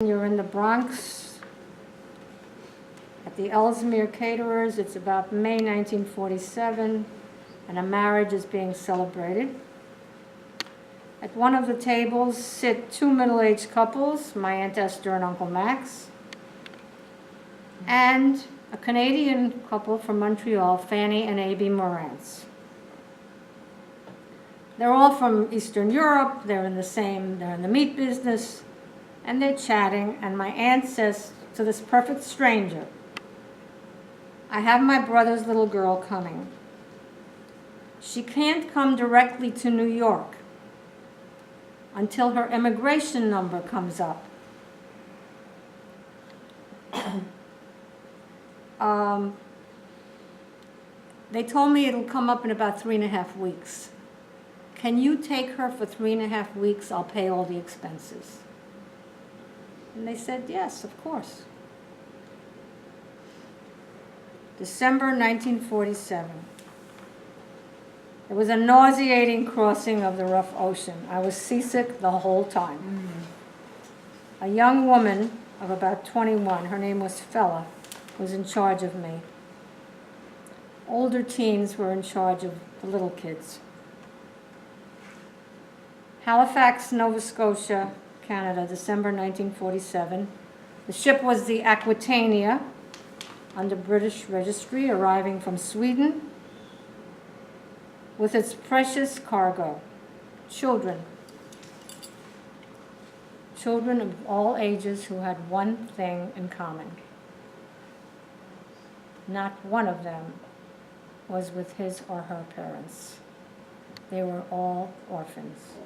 You're in the Bronx at the Ellesmere Caterers. It's about May 1947, and a marriage is being celebrated. At one of the tables sit two middle-aged couples, my Aunt Esther and Uncle Max, and a Canadian couple from Montreal, Fanny and A.B. Morantz. They're all from Eastern Europe. They're in the meat business. And they're chatting, and my aunt says to this perfect stranger, "I have my brother's little girl coming. She can't come directly to New York until her immigration number comes up. They told me it'll come up in about 3.5 weeks. Can you take her for 3.5 weeks? I'll pay all the expenses." And they said, yes, of course. December 1947. It was a nauseating crossing of the rough ocean. I was seasick the whole time. A young woman of about 21, her name was Fella, was in charge of me. Older teens were in charge of the little kids. Halifax, Nova Scotia, Canada, December 1947. The ship was the Aquitania, under British registry, arriving from Sweden with its precious cargo, children. Children of all ages who had one thing in common. Not one of them was with his or her parents. They were all orphans.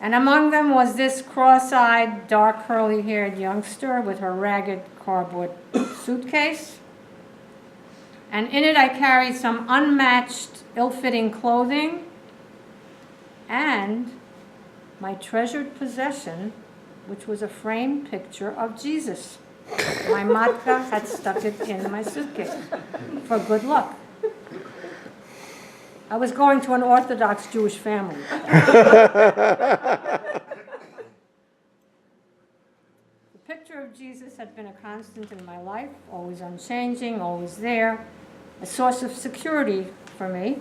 And among them was this cross-eyed, dark, curly-haired youngster with her ragged cardboard suitcase. And in it I carried some unmatched, ill-fitting clothing and my treasured possession, which was a framed picture of Jesus. My matka had stuck it in my suitcase for good luck. I was going to an Orthodox Jewish family. The picture of Jesus had been a constant in my life, always unchanging, always there, a source of security for me.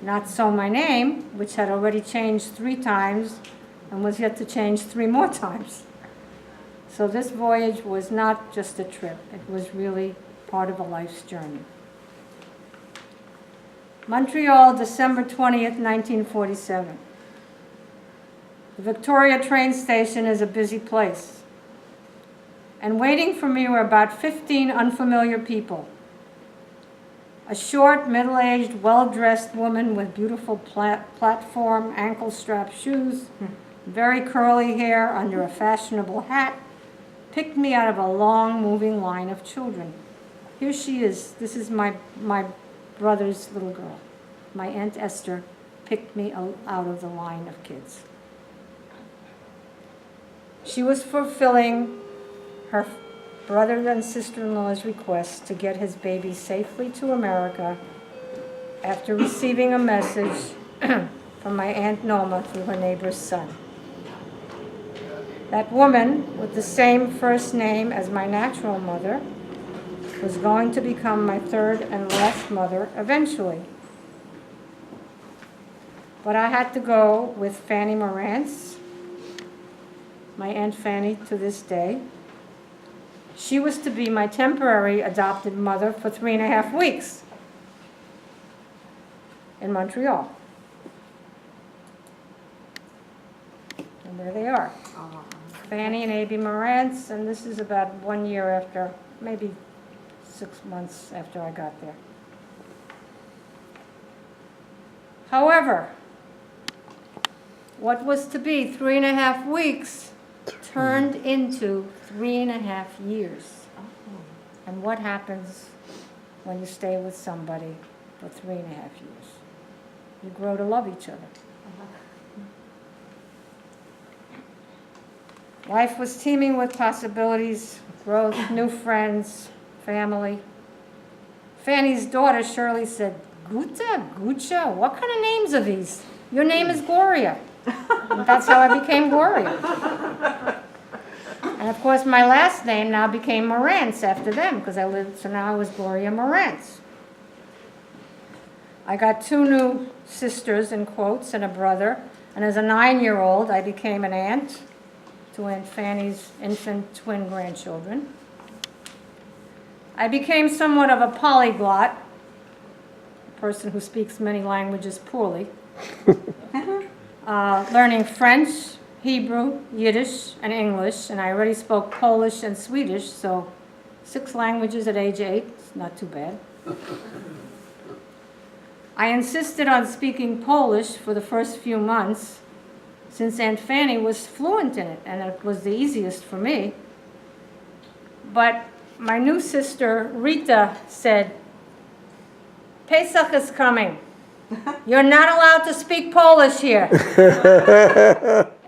Not so my name, which had already changed 3 times and was yet to change 3 more times. So this voyage was not just a trip, it was really part of a life's journey. Montreal, December 20th, 1947. The Victoria train station is a busy place. And waiting for me were about 15 unfamiliar people. A short, middle-aged, well-dressed woman with beautiful platform, ankle-strap shoes, very curly hair under a fashionable hat, picked me out of a long, moving line of children. Here she is. This is my brother's little girl. My Aunt Esther picked me out of the line of kids. She was fulfilling her brother and sister-in-law's request to get his baby safely to America after receiving a message from my Aunt Noma through her neighbor's son. That woman, with the same first name as my natural mother, was going to become my third and last mother eventually. But I had to go with Fanny Morantz, my Aunt Fanny to this day. She was to be my temporary adopted mother for 3.5 weeks in Montreal. And there they are. Fanny and A.B. Morantz, and this is about 1 year after, maybe 6 months after I got there. However, what was to be 3.5 weeks turned into 3.5 years. And what happens when you stay with somebody for 3.5 years? You grow to love each other. Life was teeming with possibilities, growth, new friends, family. Fanny's daughter, Shirley, said, "Guta, Gucha, what kind of names are these? Your name is Gloria." And that's how I became Gloria. And of course, my last name now became Morantz after them, because so now I was Gloria Morantz. I got 2 new sisters, in quotes, and a brother. And as a 9-year-old, I became an aunt to Aunt Fanny's infant twin grandchildren. I became somewhat of a polyglot, a person who speaks many languages poorly, learning French, Hebrew, Yiddish, and English, and I already spoke Polish and Swedish, so 6 languages at age 8, it's not too bad. I insisted on speaking Polish for the first few months, since Aunt Fanny was fluent in it, and it was the easiest for me. But my new sister, Rita, said, "Pesach is coming. You're not allowed to speak Polish here.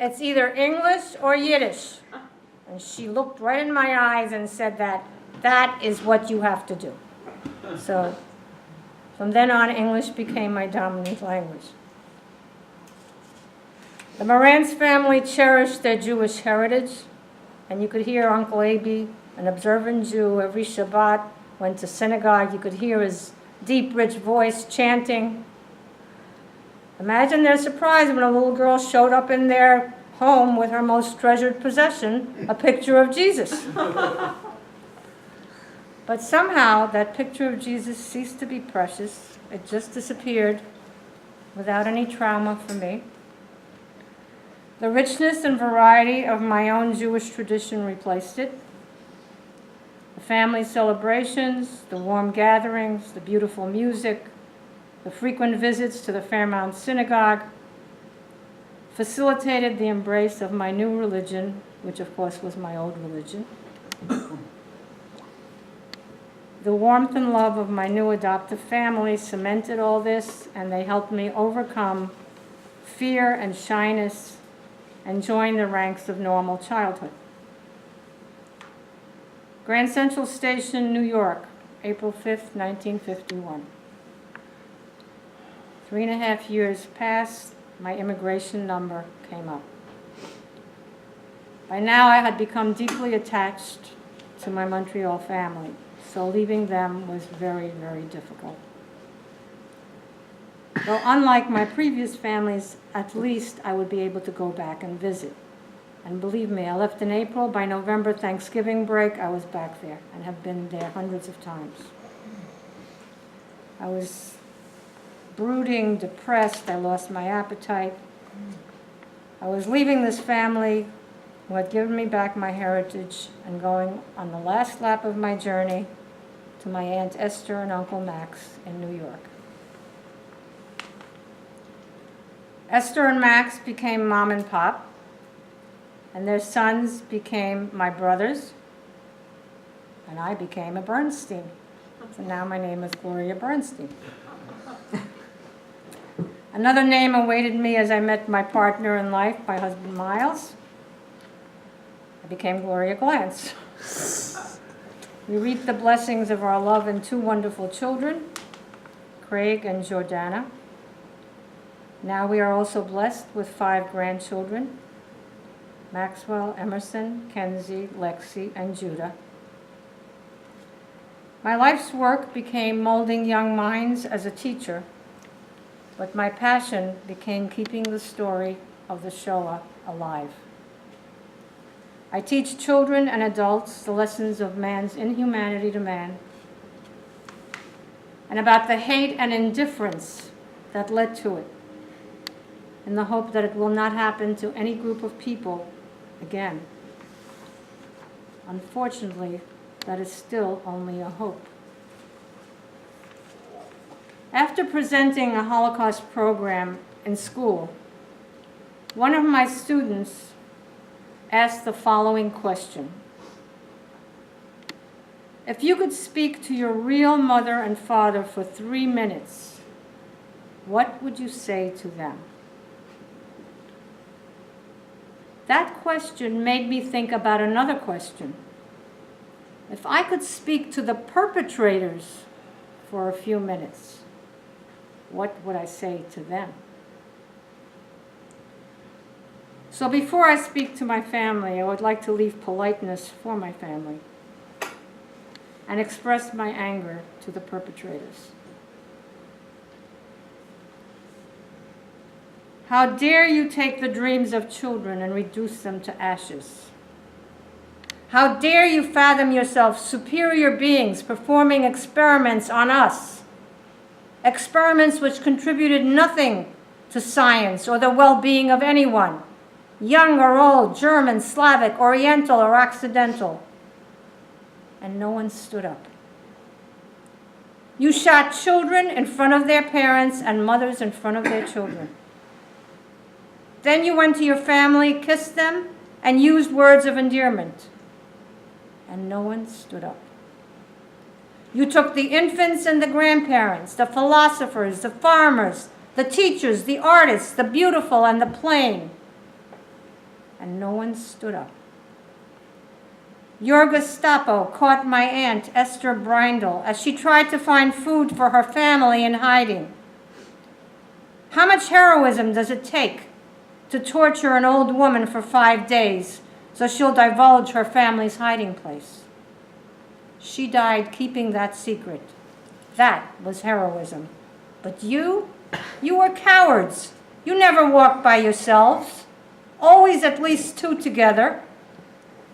It's either English or Yiddish." And she looked right in my eyes and said that is what you have to do. So from then on, English became my dominant language. The Morantz family cherished their Jewish heritage, and you could hear Uncle Aby, an observant Jew, every Shabbat, went to synagogue. You could hear his deep, rich voice chanting. Imagine their surprise when a little girl showed up in their home with her most treasured possession, a picture of Jesus. But somehow that picture of Jesus ceased to be precious. It just disappeared without any trauma for me. The richness and variety of my own Jewish tradition replaced it. The family celebrations, the warm gatherings, the beautiful music, the frequent visits to the Fairmount Synagogue facilitated the embrace of my new religion, which of course was my old religion. The warmth and love of my new adoptive family cemented all this, and they helped me overcome fear and shyness and join the ranks of normal childhood. Grand Central Station, New York, April 5th, 1951. 3.5 years passed, my immigration number came up. By now I had become deeply attached to my Montreal family, so leaving them was very, very difficult. Though unlike my previous families, at least I would be able to go back and visit. And believe me, I left in April. By November, Thanksgiving break, I was back there and have been there hundreds of times. I was brooding, depressed, I lost my appetite. I was leaving this family who had given me back my heritage and going on the last lap of my journey to my Aunt Esther and Uncle Max in New York. Esther and Max became Mom and Pop, and their sons became my brothers, and I became a Bernstein. So now my name is Gloria Bernstein. Another name awaited me as I met my partner in life, my husband Miles. I became Gloria Glantz. We reaped the blessings of our love in 2 wonderful children, Craig and Jordana. Now we are also blessed with 5 grandchildren, Maxwell, Emerson, Kenzie, Lexi, and Judah. My life's work became molding young minds as a teacher, but my passion became keeping the story of the Shoah alive. I teach children and adults the lessons of man's inhumanity to man and about the hate and indifference that led to it, in the hope that it will not happen to any group of people again. Unfortunately, that is still only a hope. After presenting a Holocaust program in school, one of my students asked the following question: if you could speak to your real mother and father for 3 minutes, what would you say to them? That question made me think about another question. If I could speak to the perpetrators for a few minutes, what would I say to them? So before I speak to my family, I would like to leave politeness for my family and express my anger to the perpetrators. How dare you take the dreams of children and reduce them to ashes? How dare you fathom yourself superior beings performing experiments on us? Experiments which contributed nothing to science or the well-being of anyone, young or old, German, Slavic, Oriental, or Occidental. And no one stood up. You shot children in front of their parents and mothers in front of their children. Then you went to your family, kissed them, and used words of endearment. And no one stood up. You took the infants and the grandparents, the philosophers, the farmers, the teachers, the artists, the beautiful and the plain, and no one stood up. Your Gestapo caught my aunt, Esther Brindle, as she tried to find food for her family in hiding. How much heroism does it take to torture an old woman for 5 days so she'll divulge her family's hiding place? She died keeping that secret. That was heroism. But you were cowards. You never walked by yourselves, always at least 2 together.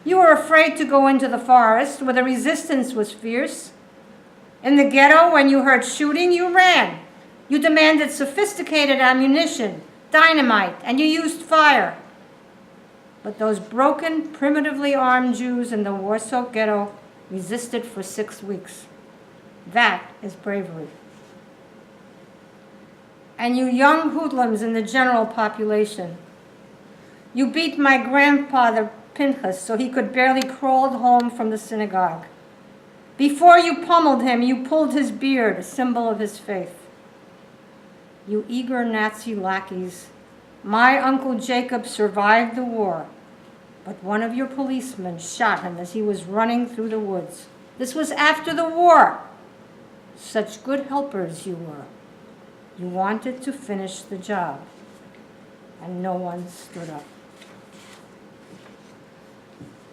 You were afraid to go into the forest where the resistance was fierce. In the ghetto, when you heard shooting, you ran. You demanded sophisticated ammunition, dynamite, and you used fire. But those broken, primitively armed Jews in the Warsaw ghetto resisted for 6 weeks. That is bravery. And you young hoodlums in the general population, you beat my grandfather Pinchas so he could barely crawl home from the synagogue. Before you pummeled him, you pulled his beard, a symbol of his faith. You eager Nazi lackeys, my Uncle Jacob survived the war, but one of your policemen shot him as he was running through the woods. This was after the war. Such good helpers you were. You wanted to finish the job, and no one stood up.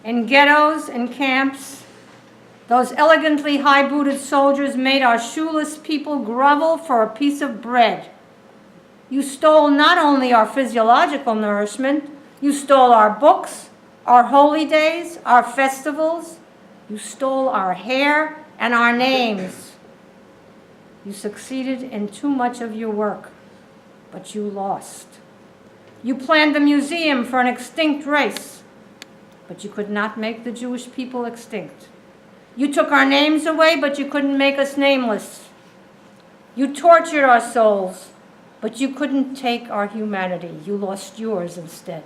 In ghettos and camps, those elegantly high-booted soldiers made our shoeless people grovel for a piece of bread. You stole not only our physiological nourishment, you stole our books, our holy days, our festivals. You stole our hair and our names. You succeeded in too much of your work, but you lost. You planned a museum for an extinct race, but you could not make the Jewish people extinct. You took our names away, but you couldn't make us nameless. You tortured our souls, but you couldn't take our humanity. You lost yours instead.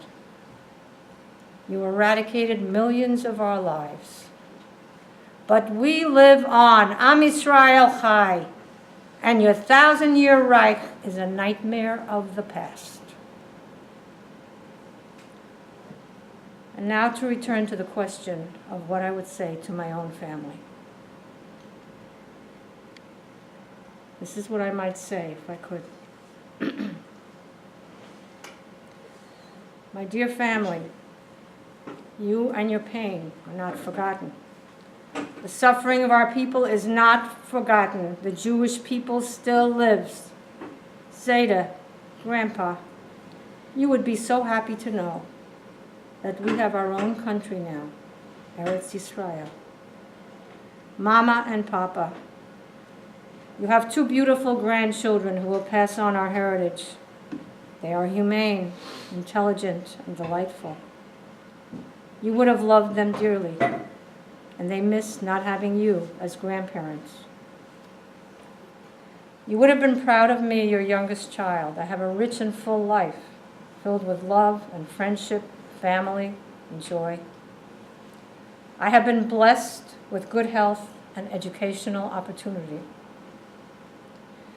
You eradicated millions of our lives. But we live on. Am Yisrael Chai. And your 1,000-year Reich is a nightmare of the past. And now to return to the question of what I would say to my own family. This is what I might say if I could. My dear family, you and your pain are not forgotten. The suffering of our people is not forgotten. The Jewish people still lives. Zeta, Grandpa, you would be so happy to know that we have our own country now, Eretz Yisrael. Mama and Papa, you have 2 beautiful grandchildren who will pass on our heritage. They are humane, intelligent, and delightful. You would have loved them dearly, and they miss not having you as grandparents. You would have been proud of me, your youngest child. I have a rich and full life, filled with love and friendship, family, and joy. I have been blessed with good health and educational opportunity.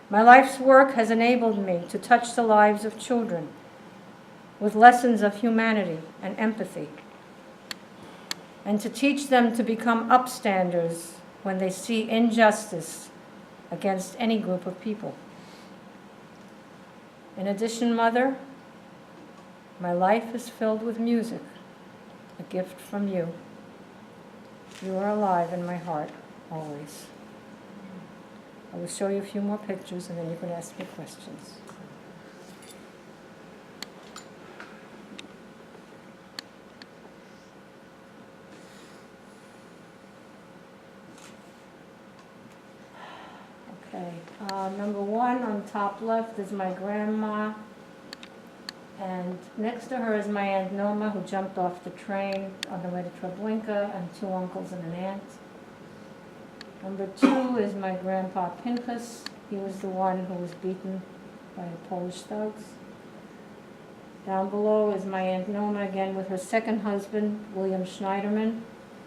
My life's work has enabled me to touch the lives of children with lessons of humanity and empathy, and to teach them to become upstanders when they see injustice against any group of people. In addition, Mother, My life is filled with music, a gift from you. You are alive in my heart, always. I will show you a few more pictures and then you can ask me questions. Okay, number one on top left is my grandma, and next to her is my Aunt Noma, who jumped off the train on the way to Treblinka, and two uncles and an aunt. Number two is my grandpa Pinchas. He was the one who was beaten by Polish thugs. Down below is my Aunt Noma again with her second husband, William Schneiderman.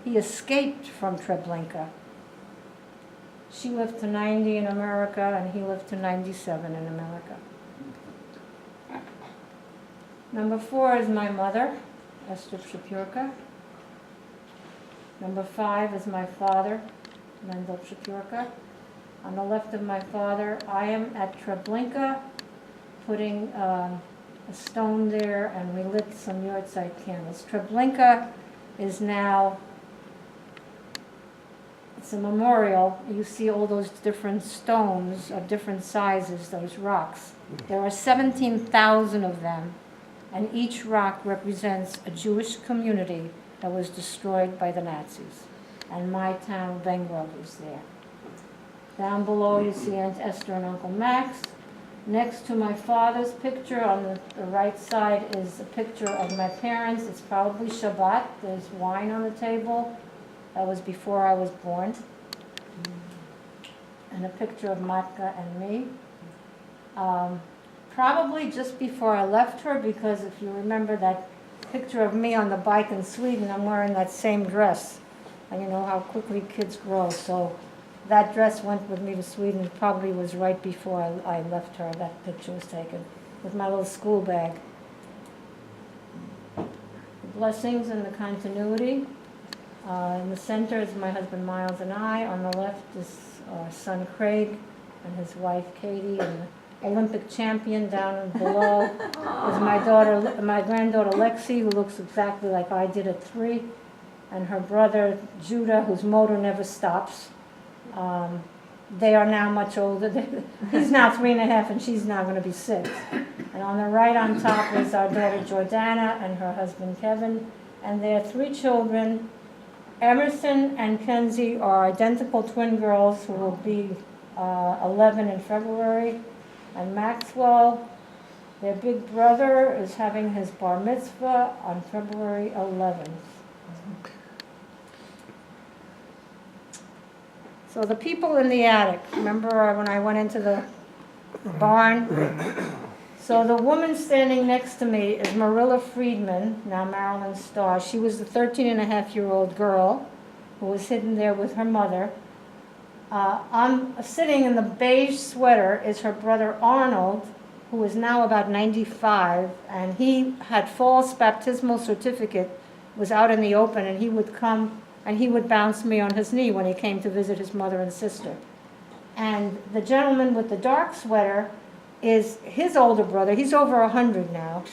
He escaped from Treblinka. She lived to 90 in America, and he lived to 97 in America. Number four is my mother, Esther Shapurka. Number five is my father, Mendel Shapurka. On the left of my father, I am at Treblinka, putting a stone there, and we lit some yahrzeit candles. Treblinka is now, it's a memorial. You see all those different stones of different sizes, those rocks. There are 17,000 of them, and each rock represents a Jewish community that was destroyed by the Nazis. And my town, Bengrove, is there. Down below you see Aunt Esther and Uncle Max. Next to my father's picture on the right side is a picture of my parents. It's probably Shabbat. There's wine on the table. That was before I was born. And a picture of Matka and me. Probably just before I left her, because if you remember that picture of me on the bike in Sweden, I'm wearing that same dress. And you know how quickly kids grow. So that dress went with me to Sweden. It probably was right before I left her. That picture was taken with my little school bag. The blessings and the continuity. In the center is my husband Miles and I. On the left is our son Craig and his wife Katie, and the Olympic champion down below is my granddaughter Lexi, who looks exactly like I did at 3, and her brother Judah, whose motor never stops. They are now much older. He's now 3.5 and she's now going to be 6. And on the right on top is our daughter Jordana and her husband Kevin, and their 3 children. Emerson and Kenzie are identical twin girls who will be 11 in February. And Maxwell, their big brother, is having his bar mitzvah on February 11th. So the people in the attic, remember when I went into the barn? So the woman standing next to me is Marilla Friedman, now Marilyn Starr. She was the 13-and-a-half-year-old girl who was hidden there with her mother. I'm sitting in the beige sweater is her brother Arnold, who is now about 95, and he had false baptismal certificate, was out in the open, and he would come and he would bounce me on his knee when he came to visit his mother and sister. And the gentleman with the dark sweater is his older brother. He's over 100 now.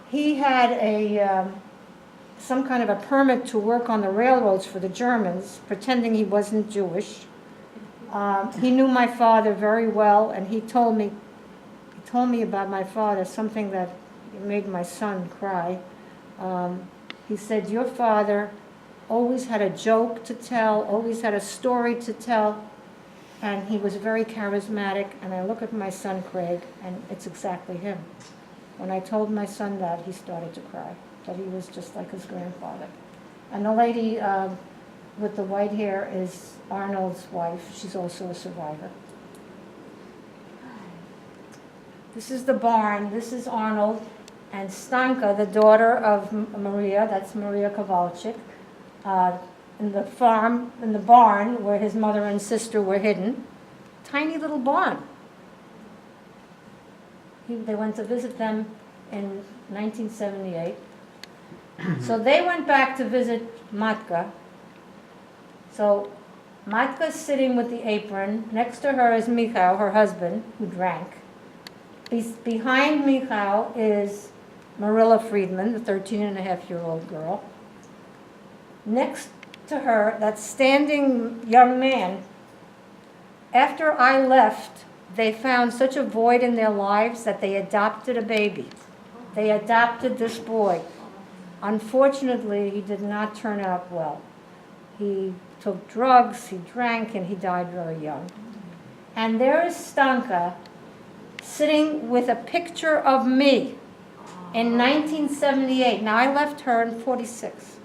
He had some kind of a permit to work on the railroads for the Germans, pretending he wasn't Jewish. He knew my father very well, and he told me about my father, something that made my son cry. He said, your father always had a joke to tell, always had a story to tell, and he was very charismatic. And I look at my son Craig, and it's exactly him. When I told my son that, he started to cry, that he was just like his grandfather. And the lady with the white hair is Arnold's wife. She's also a survivor. This is the barn. This is Arnold. And Stanka, the daughter of Maria, that's Maria Kowalczyk, in the farm, in the barn where his mother and sister were hidden. Tiny little barn. They went to visit them in 1978. So they went back to visit Matka. So Matka's sitting with the apron. Next to her is Michał, her husband, who drank. Behind Michał is Marilla Friedman, the 13-and-a-half-year-old girl. Next to her, that standing young man, after I left, they found such a void in their lives that they adopted a baby. They adopted this boy. Unfortunately, he did not turn out well. He took drugs, he drank, and he died very young. And there is Stanka sitting with a picture of me in 1978. Now, I left her in 46.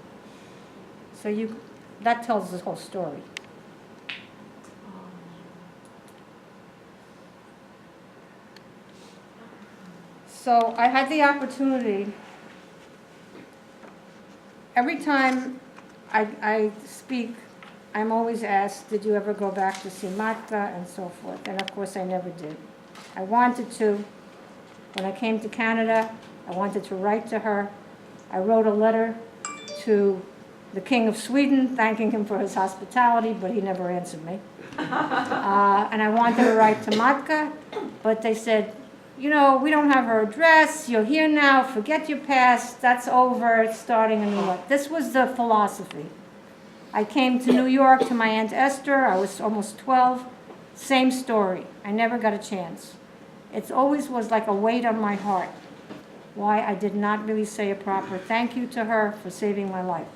So that tells the whole story. So I had the opportunity, every time I speak, I'm always asked, did you ever go back to see Matka and so forth? And of course I never did. I wanted to. When I came to Canada, I wanted to write to her. I wrote a letter to the King of Sweden, thanking him for his hospitality, but he never answered me. And I wanted to write to Matka, but they said, you know, we don't have her address, you're here now, forget your past, that's over, it's starting a new life. This was the philosophy. I came to New York to my Aunt Esther, I was almost 12, same story. I never got a chance. It always was like a weight on my heart, why I did not really say a proper thank you to her for saving my life.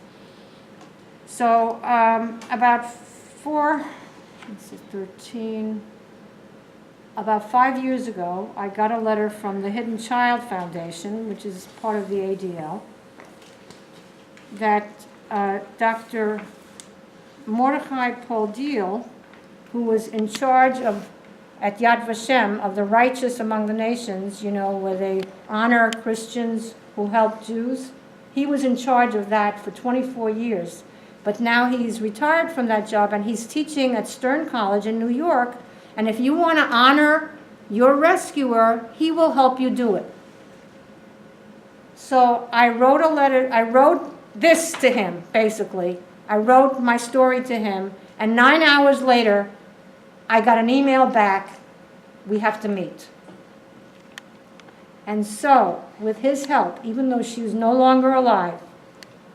So about 5 years ago, I got a letter from the Hidden Child Foundation, which is part of the ADL, that Dr. Mordechai Paul-Deal, who was in charge of, at Yad Vashem, of the Righteous Among the Nations, you know, where they honor Christians who help Jews, he was in charge of that for 24 years. But now he's retired from that job, and he's teaching at Stern College in New York. And if you want to honor your rescuer, he will help you do it. So I wrote a letter, I wrote this to him, basically. I wrote my story to him, and 9 hours later, I got an email back, we have to meet. And so, with his help, even though she was no longer alive,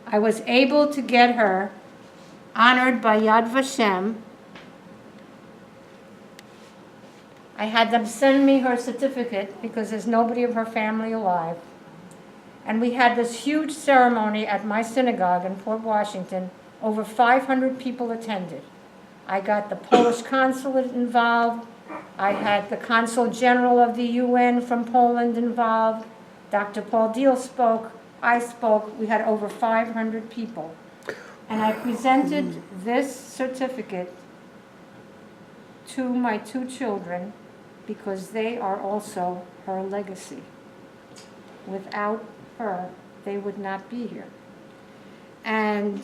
I was able to get her honored by Yad Vashem. I had them send me her certificate because there's nobody of her family alive. And we had this huge ceremony at my synagogue in Port Washington. Over 500 people attended. I got the Polish consulate involved. I had the Consul General of the UN from Poland involved. Dr. Paul-Deal spoke. I spoke. We had over 500 people. And I presented this certificate to my 2 children because they are also her legacy. Without her, they would not be here. And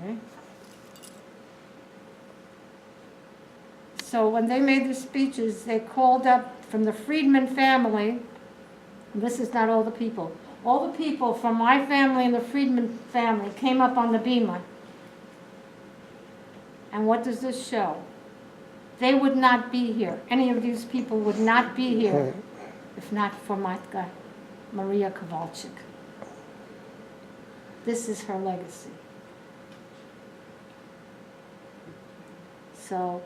okay. So when they made the speeches, they called up from the Friedman family. This is not all the people. All the people from my family and the Friedman family came up on the bima. And what does this show? They would not be here. Any of these people would not be here if not for Matka Maria Kowalczyk. This is her legacy. So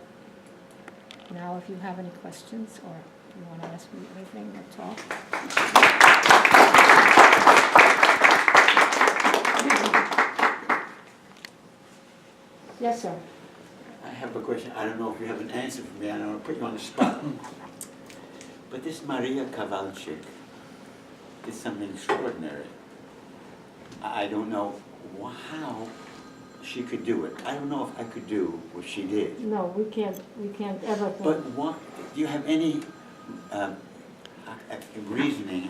now if you have any questions or you want to ask me anything at all. Yes, sir. I have a question. I don't know if you have an answer for me. I don't want to put you on the spot. But this Maria Kowalczyk did something extraordinary. I don't know how she could do it. I don't know if I could do what she did. No, we can't ever think. But what, do you have any reasoning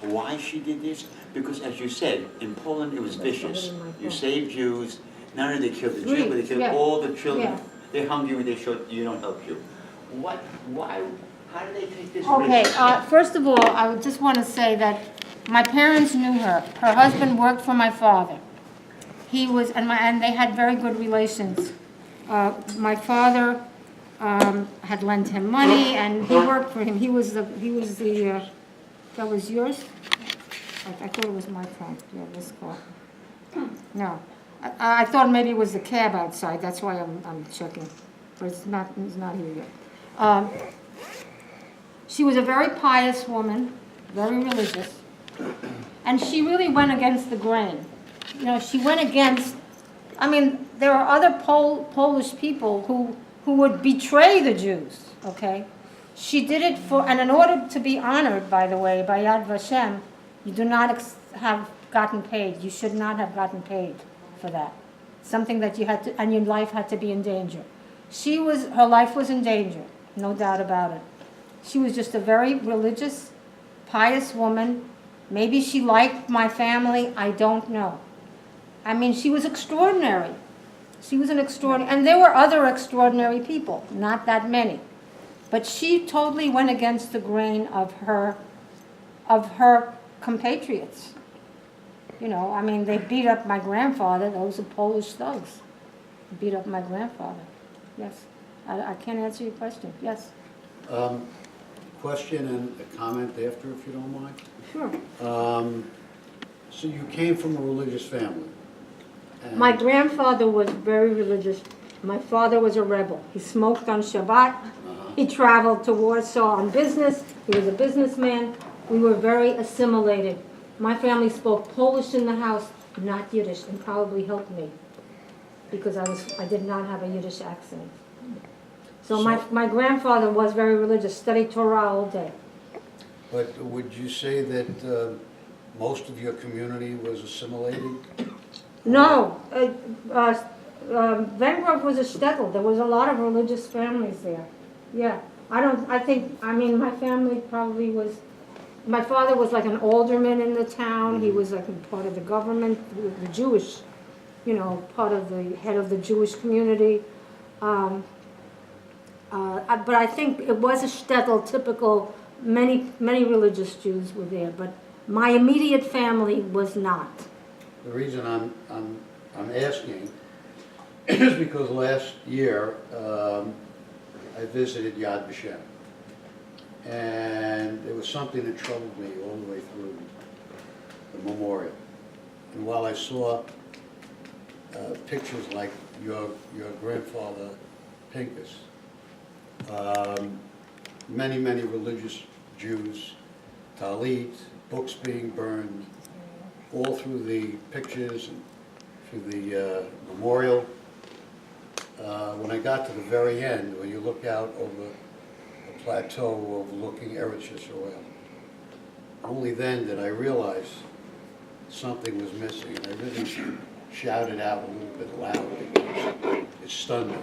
why she did this? Because as you said, in Poland it was vicious. You saved Jews. Not only they killed the Jews, but they killed all the children. Yeah. They hung you and they showed you don't help you. What? Why? How did they take this risk? First of all, I would just want to say that my parents knew her. Her husband worked for my father. He was, and they had very good relations. My father had lent him money, and he worked for him. He was the, that was yours? I thought it was my phone. Yeah, this call. No. I thought maybe it was the cab outside, that's why I'm checking. But it's not here yet. She was a very pious woman, very religious, and she really went against the grain. You know, she went against, I mean, there are other Polish people who would betray the Jews, okay? She did it for, and in order to be honored, by the way, by Yad Vashem, you do not have gotten paid. You should not have gotten paid for that. Something that you had to, and your life had to be in danger. Her life was in danger, no doubt about it. She was just a very religious, pious woman. Maybe she liked my family, I don't know. I mean, she was extraordinary. She was an extraordinary, and there were other extraordinary people, not that many. But she totally went against the grain of her compatriots. You know, I mean, they beat up my grandfather. Those are Polish thugs. Beat up my grandfather. Yes. I can't answer your question. Yes. Question and a comment after, if you don't mind. Sure. So you came from a religious family. And My grandfather was very religious. My father was a rebel. He smoked on Shabbat. He traveled to Warsaw on business. He was a businessman. We were very assimilated. My family spoke Polish in the house, not Yiddish, and probably helped me because I did not have a Yiddish accent. So my grandfather was very religious, studied Torah all day. But would you say that most of your community was assimilated? No, Vengrove was a shtetl. There was a lot of religious families there. Yeah, I mean, my family probably was, my father was like an alderman in the town. He was like part of the government, the Jewish, you know, part of the head of the Jewish community. But I think it was a shtetl, typical, many religious Jews were there, but my immediate family was not. The reason I'm asking is because last year I visited Yad Vashem, and there was something that troubled me all the way through the memorial. And while I saw pictures like your grandfather Pincus, many religious Jews, talit, books being burned, all through the pictures and through the memorial. When I got to the very end, where you look out over the plateau overlooking Eretz Yisrael, only then did I realize something was missing. And I really shouted out a little bit loud because it stunned me.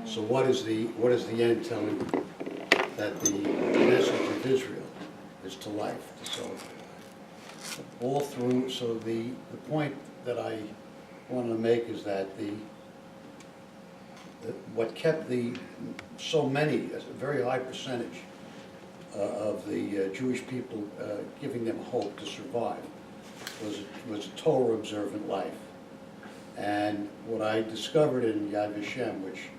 So what is the end telling me? That the message of Israel is to life, to celebrate. All through, so the point that I want to make is that what kept so many, a very high percentage of the Jewish people giving them hope to survive was a Torah observant life. And what I discovered in Yad Vashem, which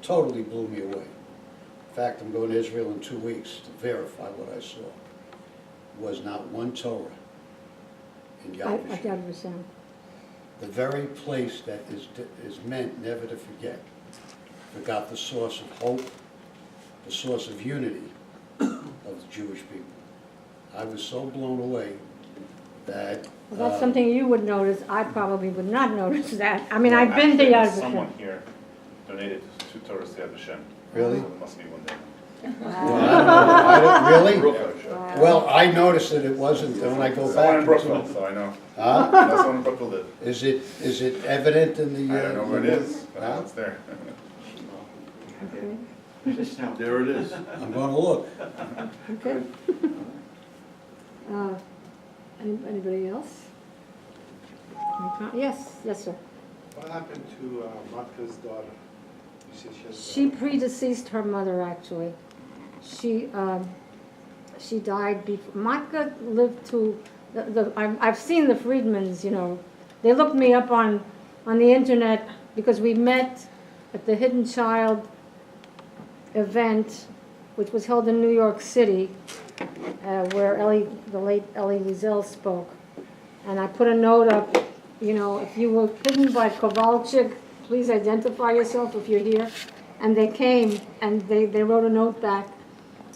totally blew me away. In fact, I'm going to Israel in 2 weeks to verify what I saw. Was not one Torah in Yad Vashem. The very place that is meant never to forget. Forgot the source of hope, the source of unity of the Jewish people. I was so blown away that... Well, that's something you would notice. I probably would not notice that. I mean, I've been to Yad Vashem. Someone here donated 2 Torahs to Yad Vashem. Really? So it must be one day. I don't really? Brooklyn, sure. Well, I noticed that it wasn't when I go Someone back. in Brooklyn, so I know. Huh? No, someone in Brooklyn did. Is it evident in the? I don't know where it is, but Huh? it's there. There it is. I'm going to look. Okay. Anybody else? Yes, sir. What happened to Matka's daughter? You said she has She predeceased her mother, actually. She died before. Matka lived to, I've seen the Friedmans, you know. They looked me up on the internet because we met at the Hidden Child event, which was held in New York City, where the late Elie Wiesel spoke. And I put a note up, you know, if you were hidden by Kowalczyk, please identify yourself if you're here. And they came, and they wrote a note back.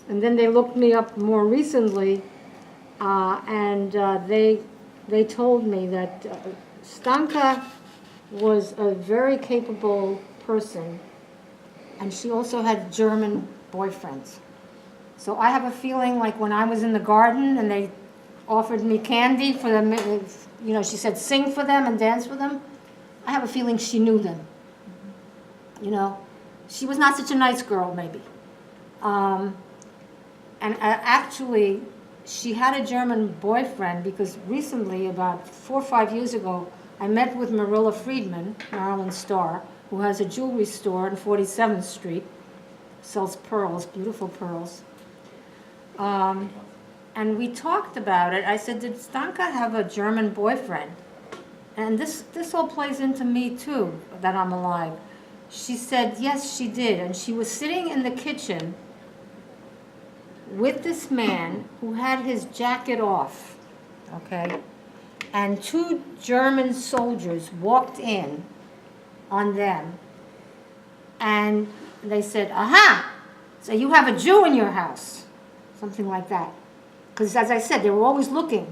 And then they looked me up more recently, and they told me that Stanka was a very capable person, and she also had German boyfriends. So I have a feeling like when I was in the garden and they offered me candy for them, you know, she said sing for them and dance for them, I have a feeling she knew them. You know, she was not such a nice girl, maybe. And actually, she had a German boyfriend because recently, about 4 or 5 years ago, I met with Marilla Friedman, Marilyn Starr, who has a jewelry store on 47th Street, sells pearls, beautiful pearls. And we talked about it. I said, did Stanka have a German boyfriend? And this all plays into me too, that I'm alive. She said, yes, she did. And she was sitting in the kitchen with this man who had his jacket off, okay? And 2 German soldiers walked in on them, and they said, aha, so you have a Jew in your house, something like that. Because as I said, they were always looking.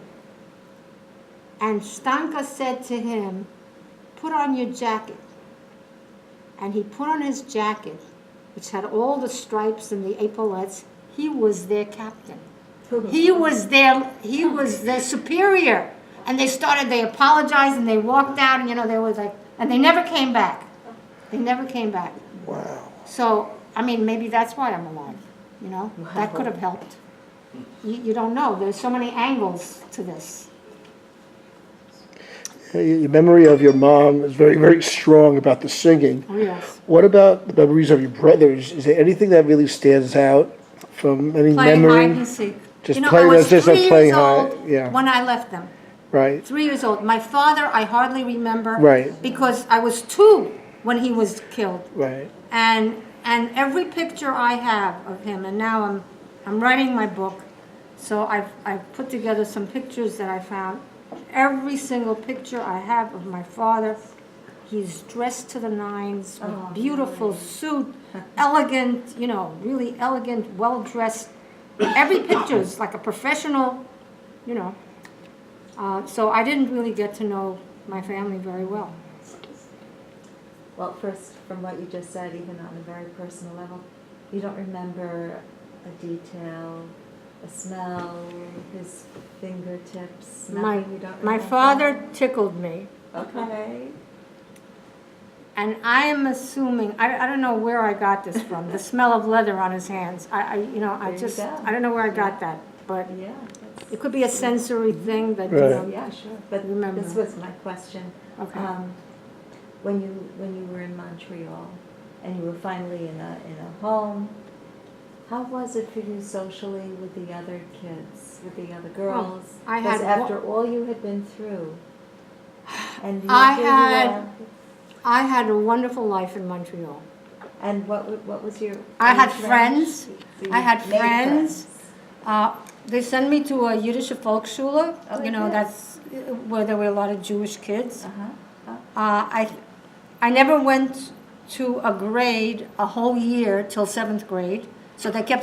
And Stanka said to him, put on your jacket. And he put on his jacket, which had all the stripes and the epaulettes. He was their captain. He was their superior. And they apologized and they walked out, and you know, they was like, and they never came back. They never came back. Wow. So, I mean, maybe that's why I'm alive, you know? That could have helped. You don't know. There's so many angles to this. Your memory of your mom is very, very strong about the singing. Oh, yes. What about the memories of your brothers? Is there anything that really stands out from any Playing memory? hide and seek. Just you know, playing, I was just 3 like playing years hide, old yeah. when I left them. Right, 3 years old. My father, I hardly remember. Right. Because I was 2 when he was killed. right. And every picture I have of him, and now I'm writing my book, so I've put together some pictures that I found. Every single picture I have of my father, he's dressed to the nines, with beautiful suit, elegant, you know, really elegant, well-dressed. Every picture is like a professional, you know. So I didn't really get to know my family very well. Well, first, from what you just said, even on a very personal level, you don't remember a detail, a smell, his fingertips, nothing you don't remember? My father tickled me. Okay. And I am assuming, I don't know where I got this from, the smell of leather on his hands. I don't know where I got that, but Yeah. it could be a sensory thing that, you Right. know. Yeah, sure. But Remember. this was my question. Okay. When you were in Montreal and you were finally in a home, how was it for you socially with the other kids, with the other girls? I had Because after all you had been through, and I had a wonderful life in Montreal. And what was your? I had age friends. range? So I you had made friends. They sent me to a Yiddish Volksschule. Oh, You know, yes. that's where there were a lot of Jewish kids. Uh-huh. I never went to a grade a whole year till 7th grade, so they kept